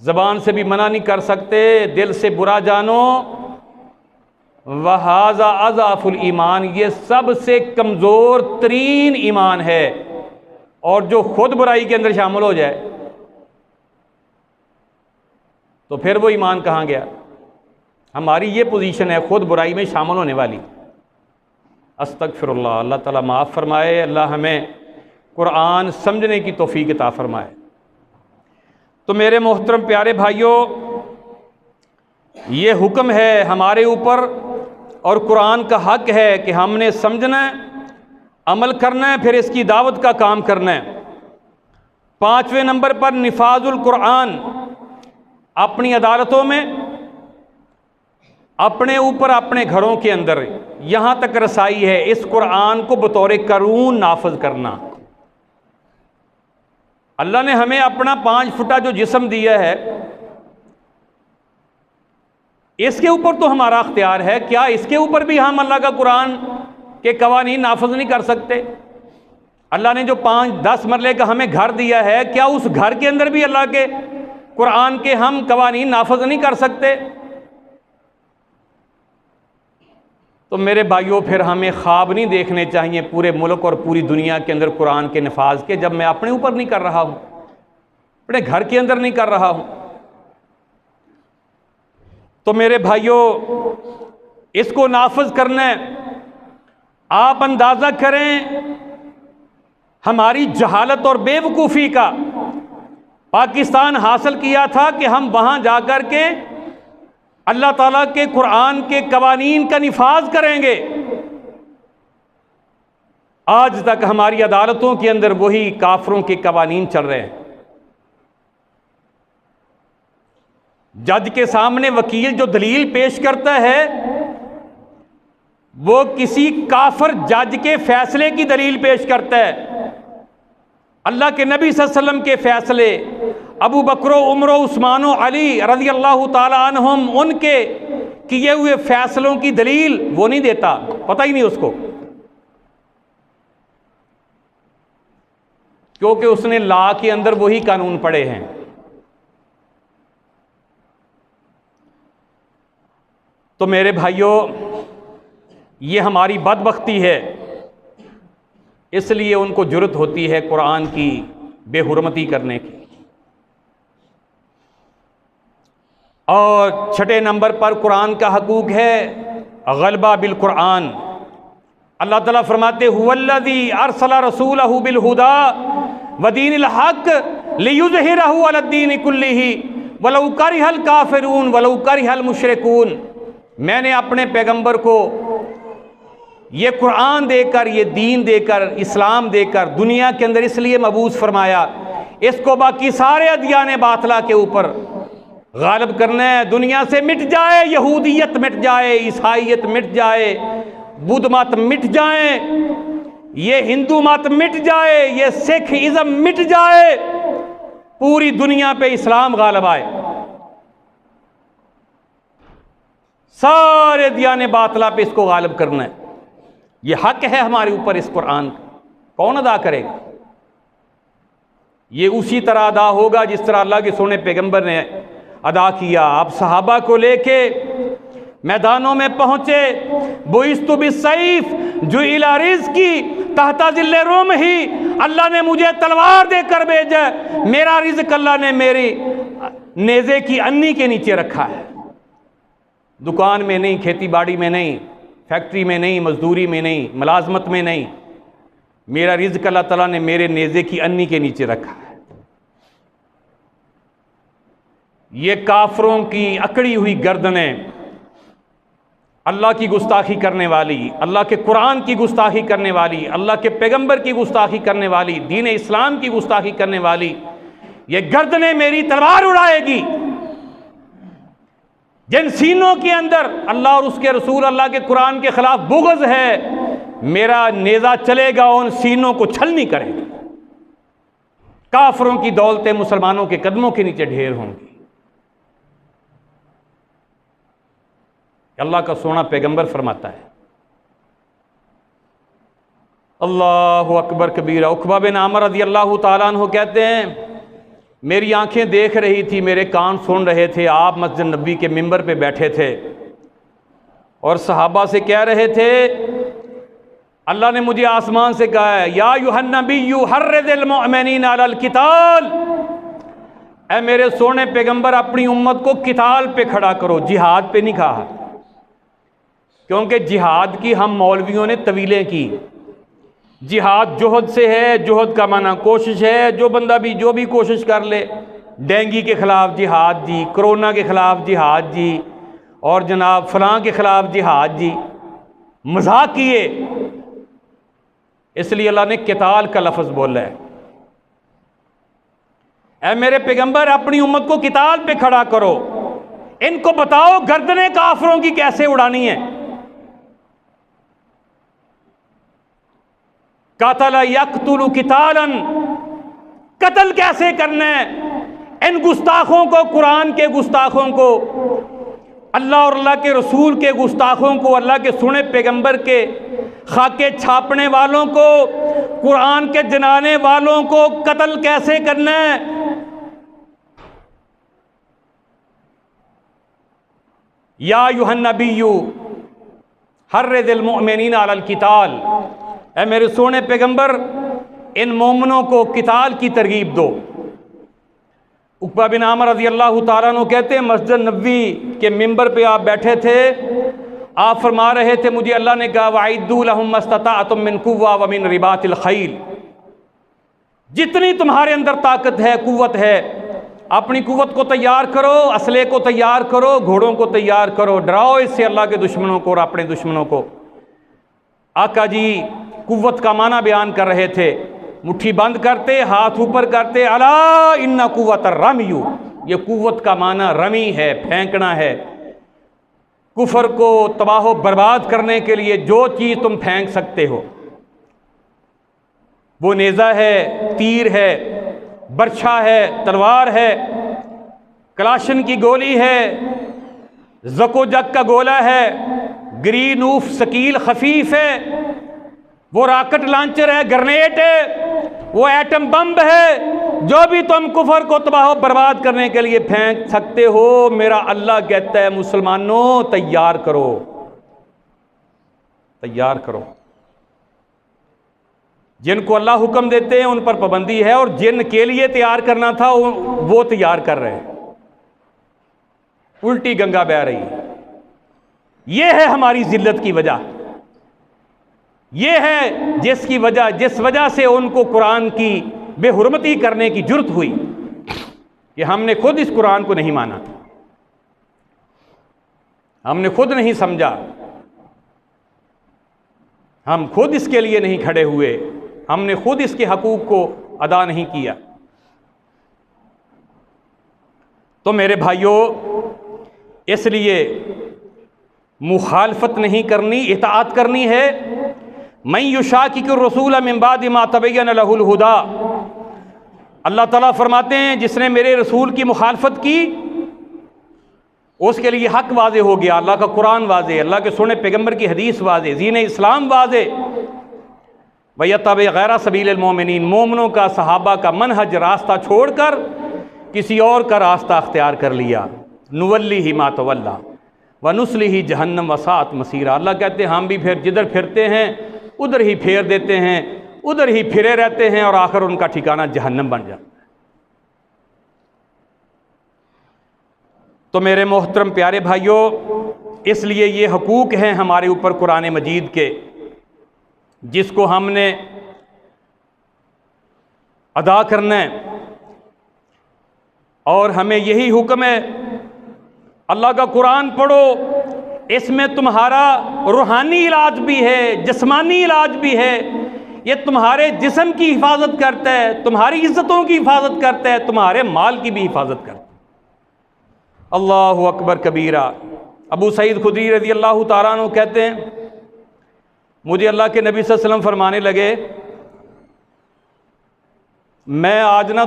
ज़बान से भी मना नहीं कर सकते, दिल से बुरा जानो। वहाज़ा अज़ाफुल ईमान, ये सबसे कमज़ोर तरीन ईमान है। और जो खुद बुराई के अंदर शामिल हो जाए तो फिर वो ईमान कहाँ गया। हमारी ये पोजीशन है खुद बुराई में शामिल होने वाली। अस्तगफिरुल्लाह, अल्लाह ताला माफ़ फरमाए। अल्लाह हमें कुरान समझने की तौफीक अता फरमाए। तो मेरे मोहतरम प्यारे भाइयों, ये हुक्म है हमारे ऊपर और कुरान का हक है कि हमने समझना है, अमल करना है, फिर इसकी दावत का काम करना है। 5वें नंबर पर निफाजुल कुरान, अपनी अदालतों में, अपने ऊपर, अपने घरों के अंदर यहाँ तक रसाई है इस कुरान को बतौर कानून नाफज करना। अल्लाह ने हमें अपना 5 फुटा जो जिस्म दिया है इसके ऊपर तो हमारा अख्तियार है। क्या इसके ऊपर भी हम अल्लाह का कुरान के कवानीन नाफज नहीं कर सकते? अल्लाह ने जो 5-10 मरले का हमें घर दिया है, क्या उस घर के अंदर भी अल्लाह के कुरान के हम कवानीन नाफज नहीं कर सकते? तो मेरे भाइयों, फिर हमें ख्वाब नहीं देखने चाहिए पूरे मुल्क और पूरी दुनिया के अंदर कुरान के नफाज के, जब मैं अपने ऊपर नहीं कर रहा हूं, अपने घर के अंदर नहीं कर रहा हूं। तो मेरे भाइयों, इसको नाफज करना है। आप अंदाजा करें हमारी जहालत और बेवकूफ़ी का। पाकिस्तान हासिल किया था कि हम वहां जाकर के अल्लाह ताला के कुरान के कवानीन का निफाज करेंगे। आज तक हमारी अदालतों के अंदर वही काफरों के कवानीन चल रहे हैं। जज के सामने वकील जो दलील पेश करता है वो किसी काफिर जज के फैसले की दलील पेश करता है। अल्लाह के नबी सल्लल्लाहु अलैहि वसल्लम के फैसले, अबू बकर, उमर, उस्मान, अली रज़ी अल्लाह ताला अन्हुम, उनके किए हुए फैसलों की दलील वो नहीं देता, पता ही नहीं उसको, क्योंकि उसने लॉ के अंदर वही कानून पढ़े हैं। तो मेरे भाइयों, ये हमारी बदबख्ती है, इसलिए उनको जुर्रत होती है कुरान की बेहुरमती करने की। और 6 नंबर पर कुरान का हकूक है गलबा बिल कुरान। अल्लाह ताला फरमाते हुवल्लज़ी अरसला रसूलहु बिल हुदा व दीनिल हक़ लियुज़हिरहु अलद्दीनि कुल्लिही वलौ करिहल काफ़िरून वलौ करिहल मुशरिकून। मैंने अपने पैगंबर को ये कुरान देकर, ये दीन देकर, इस्लाम देकर दुनिया के अंदर इसलिए मबूस फरमाया, इसको बाकी सारे अदियान बातिला के ऊपर गालिब करना है। दुनिया से मिट जाए, यहूदियत मिट जाए, ईसाईयत मिट जाए, बुद्ध मत मिट जाए, ये हिंदू मत मिट जाए, ये सिख इज़म मिट जाए, पूरी दुनिया पे इस्लाम गालिब आए। सारे दियाने बातिला पे इसको गालिब करना है। ये हक है हमारे ऊपर इस कुरान का। कौन अदा करेगा? ये उसी तरह अदा होगा जिस तरह अल्लाह के सोने पैगंबर ने अदा किया। आप सहाबा को लेके मैदानों में पहुंचे, बुइस्तु बिस्सैफ जुइला रिज़्क़ी तहता ज़िल्ले रोम ही, अल्लाह ने मुझे तलवार देकर भेजा, मेरा रिज़्क़ अल्लाह ने मेरी नेज़े की अन्नी के नीचे रखा है। दुकान में नहीं, खेती बाड़ी में नहीं, फैक्ट्री में नहीं, मजदूरी में नहीं, मुलाजमत में नहीं, मेरा रिज़्क़ अल्लाह ताला ने मेरे नेज़े की अन्नी के नीचे रखा है। ये काफरों की अकड़ी हुई गर्दनें, अल्लाह की गुस्ताखी करने वाली, अल्लाह के कुरान की गुस्ताखी करने वाली, अल्लाह के पैगंबर की गुस्ताखी करने वाली, दीन इस्लाम की गुस्ताखी करने वाली, ये गर्दनें मेरी तलवार उड़ाएगी। जिन सीनों के अंदर अल्लाह और उसके रसूल, अल्लाह के कुरान के खिलाफ बुग़्ज़ है, मेरा नेज़ा चलेगा, उन सीनों को छलनी करेगा। काफरों की दौलतें मुसलमानों के कदमों के नीचे ढेर होंगी। अल्लाह का सोना पैगंबर फरमाता है, अल्लाहु अकबर कबीरा। उक़बा बिन आमिर रज़ी अल्लाहु ताला अन्हु कहते हैं, मेरी आंखें देख रही थी, मेरे कान सुन रहे थे। आप मस्जिद नबी के मिंबर पे बैठे थे और सहाबा से कह रहे थे, अल्लाह ने मुझे आसमान से कहा है, या अय्युहन नबिय्यु हर्रिदिल मुमिनीना अलल किताल, ऐ मेरे सोने पैगंबर अपनी उम्मत को किताल पे खड़ा करो, जिहाद पे नहीं कहा। क्योंकि जिहाद की हम मौलवियों ने तवीलें की। जिहाद जोहद से है, जोहद का माना कोशिश है। जो बंदा भी जो भी कोशिश कर ले, डेंगू के ख़िलाफ़ जिहाद जी, कोरोना के ख़िलाफ़ जिहाद जी, और जनाब फलां के ख़िलाफ़ जिहाद जी, मजाक किए। इसलिए अल्लाह ने किताल का लफ्ज़ बोला है। ऐ मेरे पैगंबर अपनी उम्मत को किताल पे खड़ा करो, इनको बताओ गर्दनें काफिरों की कैसे उड़ानी है। कातला यक्तुलु कितालन, कत्ल कैसे करना है। इन गुस्ताखों को, कुरान के गुस्ताखों को, अल्लाह और अल्लाह के रसूल के गुस्ताखों को, अल्लाह के सुने पैगंबर के खाके छापने वालों को, कुरान के जनाने वालों को कत्ल कैसे करना है। या अय्युहन नबिय्यु हर्रिदिल मुमिनीना अलल किताल, ऐ मेरे सोने पैगंबर इन मोमनों को किताल की तरगीब दो। उक़बा बिन आमिर रज़ी अल्लाह तआला अन्हु कहते हैं, मस्जिद नबवी के मिंबर पे आप बैठे थे, आप फरमा रहे थे, मुझे अल्लाह ने कहा वअइद्दू लहुम मस्तताअतुम मिन कुव्वा व मिन रिबातिल खैल, जितनी तुम्हारे अंदर ताकत है, कुव्वत है, अपनी कुव्वत को तैयार करो, असले को तैयार करो, घोड़ों को तैयार करो, डराओ इससे अल्लाह के दुश्मनों को और अपने दुश्मनों को। आका जी कुव्वत का माना बयान कर रहे थे, मुट्ठी बंद करते, हाथ ऊपर करते, अला इन्ना कुव्वत रमियु, ये कुव्वत का माना रमी है, फेंकना है। कुफर को तबाह बर्बाद करने के लिए जो चीज़ तुम फेंक सकते हो, वो नेज़ा है, तीर है, बर्छा है, तलवार है, कलाशन की गोली है, जको जक का गोला है, ग्रीन ऊफ सकील खफीफ है, वो रॉकेट लॉन्चर है, ग्रेनेड है, वो एटम बम है। जो भी तुम कुफर को तबाह बर्बाद करने के लिए फेंक सकते हो, मेरा अल्लाह कहता है मुसलमानों तैयार करो, तैयार करो। जिनको अल्लाह हुक्म देते हैं उन पर पाबंदी है, और जिन के लिए तैयार करना था वो तैयार कर रहे हैं। उल्टी गंगा बह रही है। ये है हमारी जिल्लत की वजह, ये है जिस वजह से उनको कुरान की बेहुरमती करने की जुर्रत हुई कि हमने खुद इस कुरान को नहीं माना, हमने खुद नहीं समझा, हम खुद इसके लिए नहीं खड़े हुए, हमने खुद इसके हकूक को अदा नहीं किया। तो मेरे भाइयों, इसलिए मुखालफत नहीं करनी, इताअत करनी है। मैं युशाकिकुर रसूल मिन बादि मा तबय्यन लहुल हुदा, अल्लाह ताला फरमाते हैं जिसने मेरे रसूल की मुखालफत की उसके लिए हक वाज़े हो गया, अल्लाह का कुरान वाज़े, अल्लाह के सुने पैगंबर की हदीस वाज़े, दीन इस्लाम वाज़े। वयत्तबि गैर सबीलिल मोमिनीन, मोमनों का, सहाबा का मनहज रास्ता छोड़कर किसी और का रास्ता अख्तियार कर लिया। नुवल्लिही मा तवल्ला व नुस्लिही जहन्नम वसाअत मसीरा, अल्लाह कहते हैं हम भी फिर जिधर फिरते हैं उधर ही फेर देते हैं, उधर ही फिरे रहते हैं और आखिर उनका ठिकाना जहन्नम बन जाता। तो मेरे मोहतरम प्यारे भाइयों, इसलिए ये हकूक़ हैं हमारे ऊपर कुरान मजीद के, जिसको हमने अदा करना है। और हमें यही हुक्म है, अल्लाह का कुरान पढ़ो, इसमें तुम्हारा रूहानी इलाज भी है, जिस्मानी इलाज भी है। ये तुम्हारे जिस्म की हिफाजत करता है, तुम्हारी इज्जतों की हिफाजत करता है, तुम्हारे माल की भी हिफाजत करता है। अल्लाहु अकबर कबीरा। अबू सईद खुदरी रज़ी अल्लाह तआला अन्हु कहते हैं, मुझे अल्लाह के नबी सल्लल्लाहु अलैहि वसल्लम फरमाने लगे, मैं आज ना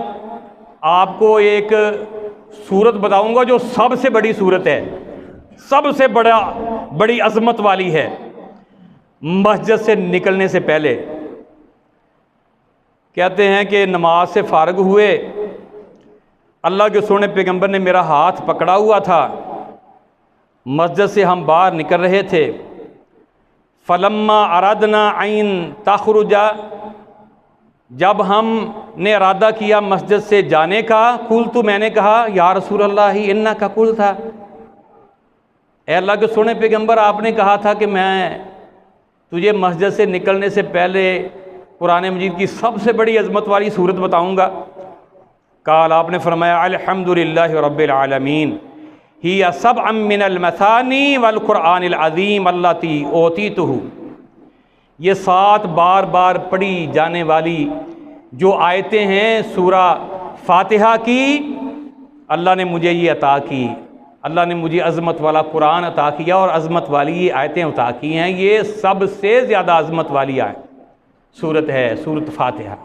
आपको एक सूरत बताऊंगा जो सबसे बड़ी सूरत है, सबसे बड़ी अजमत वाली है। मस्जिद से निकलने से पहले कहते हैं कि नमाज से फारग हुए, अल्लाह के सोने पैगंबर ने मेरा हाथ पकड़ा हुआ था। मस्जिद से हम बाहर निकल रहे थे। फलम्मा अरादना आइन तखरुजा, जब हमने इरादा किया मस्जिद से जाने का, कुल तो मैंने कहा या रसूल अल्लाह ही इन्ना का कुल था, ए अल्लाह के सोने पैगंबर आपने कहा था कि मैं तुझे मस्जिद से निकलने से पहले कुरान मजीद की सबसे बड़ी अज़मत वाली सूरत बताऊंगा। काल आपने फरमाया अल्हम्दुलिल्लाहि रब्बिल आलमीन हिया सबअम मिनल मसानी वल कुरानिल अज़ीम अल्लती ओतीतुहु। ये 7 बार बार पढ़ी जाने वाली जो आयतें हैं सूरा फातिहा की, अल्लाह ने मुझे ये अता की। अल्लाह ने मुझे अज़मत वाला कुरान अता किया और अज़मत वाली ये आयतें अता की हैं। ये सबसे ज़्यादा अज़मत वाली सूरत है सूरत फातिहा,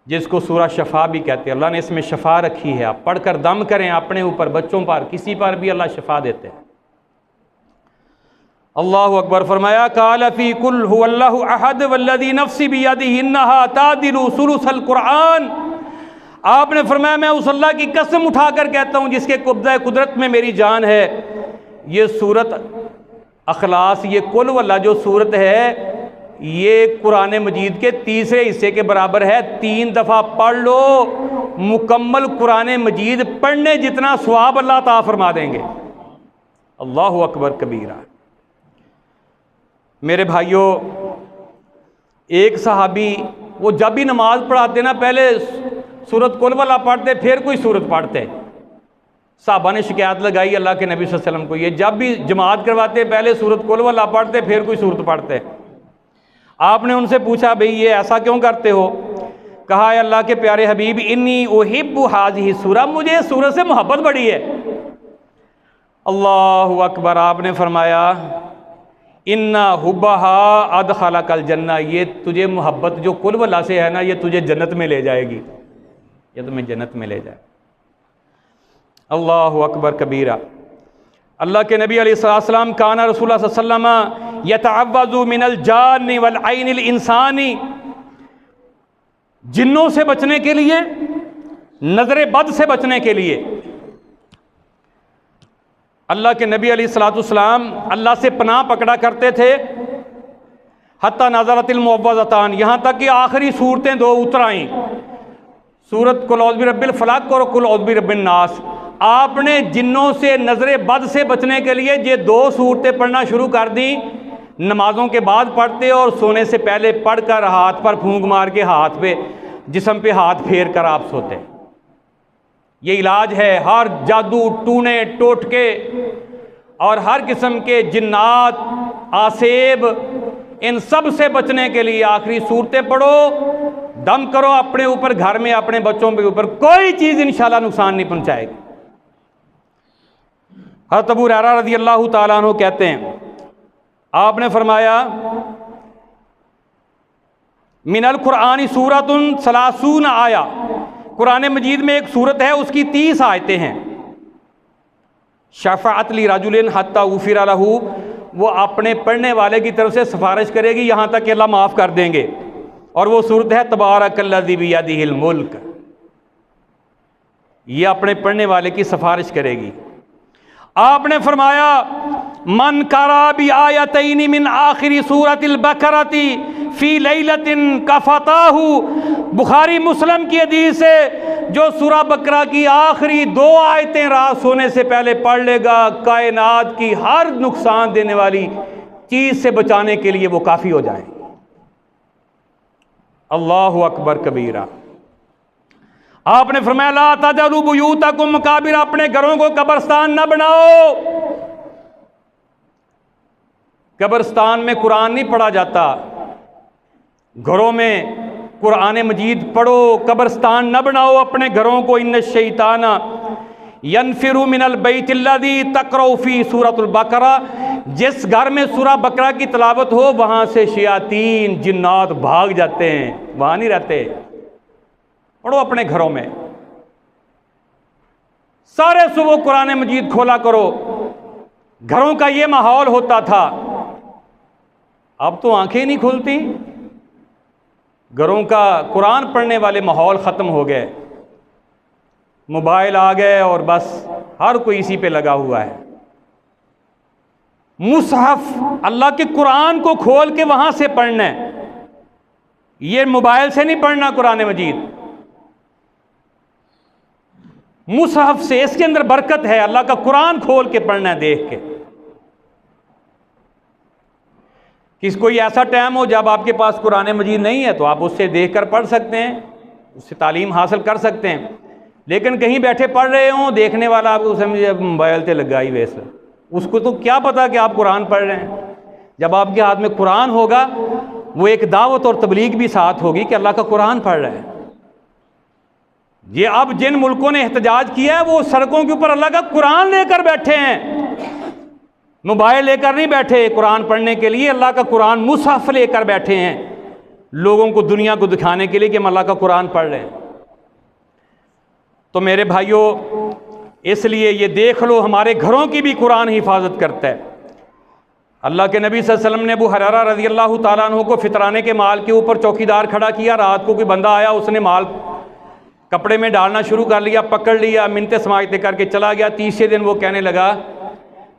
जिसको सूरा शफा भी कहते हैं। अल्लाह ने इसमें शफा रखी है। आप पढ़कर दम करें अपने ऊपर, बच्चों पर, किसी पर भी अल्लाह शफा देते हैं। अल्लाहु अकबर। फरमाया काल फी कुल हुवल्लाहु अहद वल्लज़ी नफ्सी बियदिही इन्नहा तादिलु सुलुसल कुरान। आपने फरमाया मैं उस अल्लाह की कसम उठाकर कहता हूँ जिसके कब्ज़ा कुदरत में मेरी जान है। ये सूरत अखलास, ये कुल वल्ला जो सूरत है, ये कुरान मजीद के तीसरे हिस्से के बराबर है। 3 दफ़ा पढ़ लो, मुकम्मल कुरान मजीद पढ़ने जितना सवाब अल्लाह ता फरमा देंगे। अल्लाहु अकबर कबीरा। मेरे भाइयों, एक सहाबी वो जब भी नमाज पढ़ाते ना, पहले सूरत कुल वाला पढ़ते, फिर कोई सूरत पढ़ते। साहबा ने शिकायत लगाई अल्लाह के नबी सल्लल्लाहु अलैहि वसल्लम को, ये जब भी जमात करवाते पहले सूरत कुल वाला पढ़ते, फिर कोई सूरत पढ़ते। आपने उनसे पूछा भाई ये ऐसा क्यों करते हो? कहा अल्लाह के प्यारे हबीब इन्नी उहिब्बु हाज़िही सूरा, मुझे इस सूरत से मोहब्बत बड़ी है। अल्लाहु अकबर। आपने फरमाया इन्ना हुब्बहा अदखलकल जन्ना, ये तुझे मोहब्बत जो कुल वला से है ना, ये तुझे जन्नत में ले जाएगी, ये तुम्हें जन्नत में ले जाए। अल्लाहु अकबर कबीरा। अल्लाह के नबी अलैहिस्सलाम काना रसूलुल्लाह सल्लल्लाहु अलैहि वसल्लम यतअव्वज़ु मिनल जान्नि वल ऐनिल इंसानी, जिन्नों से बचने के लिए, नजर बद से बचने के लिए अल्लाह के नबी अलैहिस्सलाम अल्लाह से पनाह पकड़ा करते थे। हत्ता नज़रतिल मुअव्वज़तान, यहाँ तक कि आखिरी सूरतें 2 उतर आईं, सूरत कुल औज़ु बिरब्बिल फलक और कुल औज़ु बिरब्बिन नास। आपने जिन्नों से, नजर बद से बचने के लिए ये 2 सूरतें पढ़ना शुरू कर दी। नमाजों के बाद पढ़ते और सोने से पहले पढ़कर हाथ पर फूंक मार के, हाथ पे, जिस्म पे हाथ फेर कर आप सोते। ये इलाज है हर जादू टूने टोटके और हर किस्म के जिन्नात, आसेब, इन सब से बचने के लिए आखिरी सूरतें पढ़ो, दम करो अपने ऊपर, घर में अपने बच्चों के ऊपर, कोई चीज़ इंशाल्लाह नुकसान नहीं पहुंचाएगी। हज़रत अबू हुरैरा रज़ी अल्लाह ताला अन्हु कहते हैं, आपने फरमाया मिनल कुरानी सूरतुन सलासून आया, कुरान मजीद में एक सूरत है उसकी 30 आयतें हैं। शफ़ाअत ली रजुलिन हत्ता उफ़िरा लहू, वो अपने पढ़ने वाले की तरफ से सिफारिश करेगी यहाँ तक कि अल्लाह माफ़ कर देंगे। और वो सूरत है तबारकल्लज़ी बियदिहिल मुल्क, ये अपने पढ़ने वाले की सिफारिश करेगी। आपने फरमाया मन करा बि आयतैनि मिन आखिरी सूरतिल बकरती फी लैलतिन कफताहु, बुखारी मुस्लिम की हदीस है, जो सूरा बकरा की आखिरी 2 आयतें रात सोने से पहले पढ़ लेगा, कायनात की हर नुकसान देने वाली चीज से बचाने के लिए वो काफी हो जाए। अल्लाहु अकबर कबीरा। आपने फरमाया ला तजअलू बुयूतकुम मकाबिर, अपने घरों को कब्रिस्तान न बनाओ। कब्रिस्तान में कुरान नहीं पढ़ा जाता, घरों में कुरान मजीद पढ़ो, कब्रिस्तान न बनाओ अपने घरों को। इन्न शैताना यनफिरु मिनल बैतिल्लज़ी तक़रउ फी सूरतुल बकरा, जिस घर में सूरा बकरा की तिलावत हो वहां से शयातीन जिन्नात भाग जाते हैं, वहां नहीं रहते। पढ़ो अपने घरों में, सारे सुबह कुरान मजीद खोला करो। घरों का ये माहौल होता था, अब तो आंखें नहीं खुलती। घरों का कुरान पढ़ने वाले माहौल ख़त्म हो गए। मोबाइल आ गए और बस हर कोई इसी पे लगा हुआ है। मुसहफ अल्लाह के कुरान को खोल के वहां से पढ़ना है, ये मोबाइल से नहीं पढ़ना कुरान मजीद। मुसहफ से, इसके अंदर बरकत है, अल्लाह का कुरान खोल के पढ़ना है देख के। किस कोई ऐसा टाइम हो जब आपके पास कुरान मजीद नहीं है तो आप उससे देख कर पढ़ सकते हैं, उससे तालीम हासिल कर सकते हैं। लेकिन कहीं बैठे पढ़ रहे हों, देखने वाला आपको समझे मोबाइल से लगा ही वैसे, उसको तो क्या पता कि आप कुरान पढ़ रहे हैं। जब आपके हाथ में कुरान होगा, वो एक दावत और तबलीग भी साथ होगी कि अल्लाह का कुरान पढ़ रहे हैं। ये अब जिन मुल्कों ने एहतजाज किया है वो सड़कों के ऊपर अल्लाह का कुरान लेकर बैठे हैं, मोबाइल लेकर नहीं बैठे कुरान पढ़ने के लिए, अल्लाह का कुरान मुसहफ लेकर बैठे हैं, लोगों को, दुनिया को दिखाने के लिए कि हम अल्लाह का कुरान पढ़ रहे हैं। तो मेरे भाइयों, इसलिए ये देख लो, हमारे घरों की भी कुरान हिफाजत करता है। अल्लाह के नबी सल्लल्लाहु अलैहि वसल्लम ने अबू हुरैरा रज़ी अल्लाह ताला अन्हु को फितराने के माल के ऊपर चौकीदार खड़ा किया। रात को कोई बंदा आया, उसने माल कपड़े में डालना शुरू कर लिया, पकड़ लिया, मिन्नतें समाजते करके चला गया। तीसरे दिन वो कहने लगा,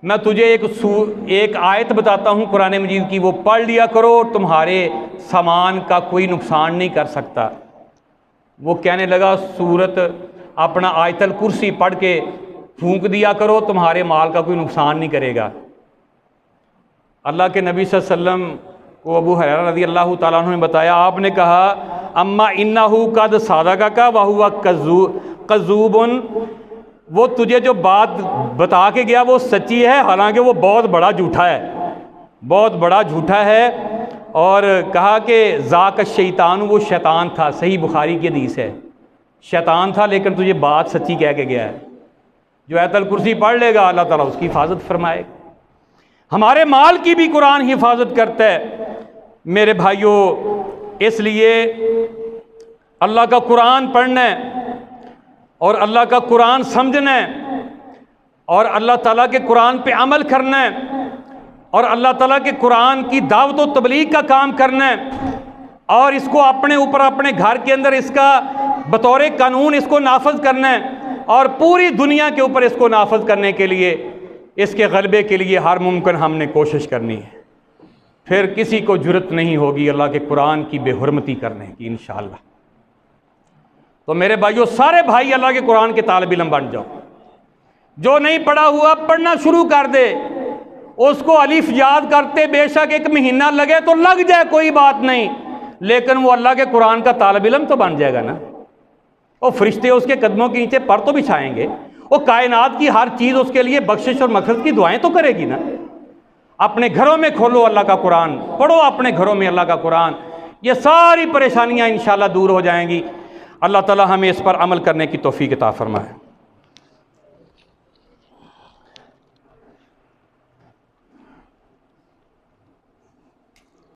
मैं तुझे एक आयत बताता हूँ कुरान मजीद की, वो पढ़ लिया करो, तुम्हारे सामान का कोई नुकसान नहीं कर सकता। वो कहने लगा, सूरत अपना आयतल कुर्सी पढ़ के फूंक दिया करो, तुम्हारे माल का कोई नुकसान नहीं करेगा। अल्लाह के नबी सल्लल्लाहु अलैहि वसल्लम को अबू हुरैरा रज़ी अल्लाह ताला अन्हु ने बताया, आपने कहा, अम्मा इन्नहु कद सादका का वहुवा कज़ूबुन, वो तुझे जो बात बता के गया वो सच्ची है, हालांकि वो बहुत बड़ा झूठा है, बहुत बड़ा झूठा है। और कहा कि ज़ाक शैतान, वो शैतान था, सही बुखारी की हदीस है, शैतान था लेकिन तुझे बात सच्ची कह के गया है। जो आयतल कुर्सी पढ़ लेगा अल्लाह ताला उसकी हिफाजत फरमाएगा। हमारे माल की भी कुरान हिफाजत करता है मेरे भाइयों। इसलिए अल्लाह का कुरान पढ़ना है और अल्लाह का कुरान समझना है और अल्लाह ताला के कुरान पे अमल करना है और अल्लाह ताला के कुरान की दावत व तबलीग का काम करना है और इसको अपने ऊपर, अपने घर के अंदर इसका बतौर कानून इसको नाफज करना है और पूरी दुनिया के ऊपर इसको नाफज करने के लिए, इसके गलबे के लिए हर मुमकिन हमने कोशिश करनी है। फिर किसी को जुर्रत नहीं होगी अल्लाह के कुरान की बेहुरमती करने की, इंशाअल्लाह। तो मेरे भाइयों, सारे भाई अल्लाह के कुरान के तालिब इल्म बन जाओ। जो नहीं पढ़ा हुआ पढ़ना शुरू कर दे, उसको अलिफ याद करते बेशक 1 महीना लगे तो लग जाए, कोई बात नहीं, लेकिन वो अल्लाह के कुरान का तालिब इल्म तो बन जाएगा ना। वो फरिश्ते उसके कदमों के नीचे पर तो बिछाएंगे, वो कायनात की हर चीज़ उसके लिए बख्शिश और मग़फ़िरत की दुआएं तो करेगी ना। अपने घरों में खोलो अल्लाह का कुरान, पढ़ो अपने घरों में अल्लाह का कुरान, ये सारी परेशानियां इंशाअल्लाह दूर हो जाएंगी। अल्लाह ताला हमें इस पर अमल करने की तौफीक अता फरमाए।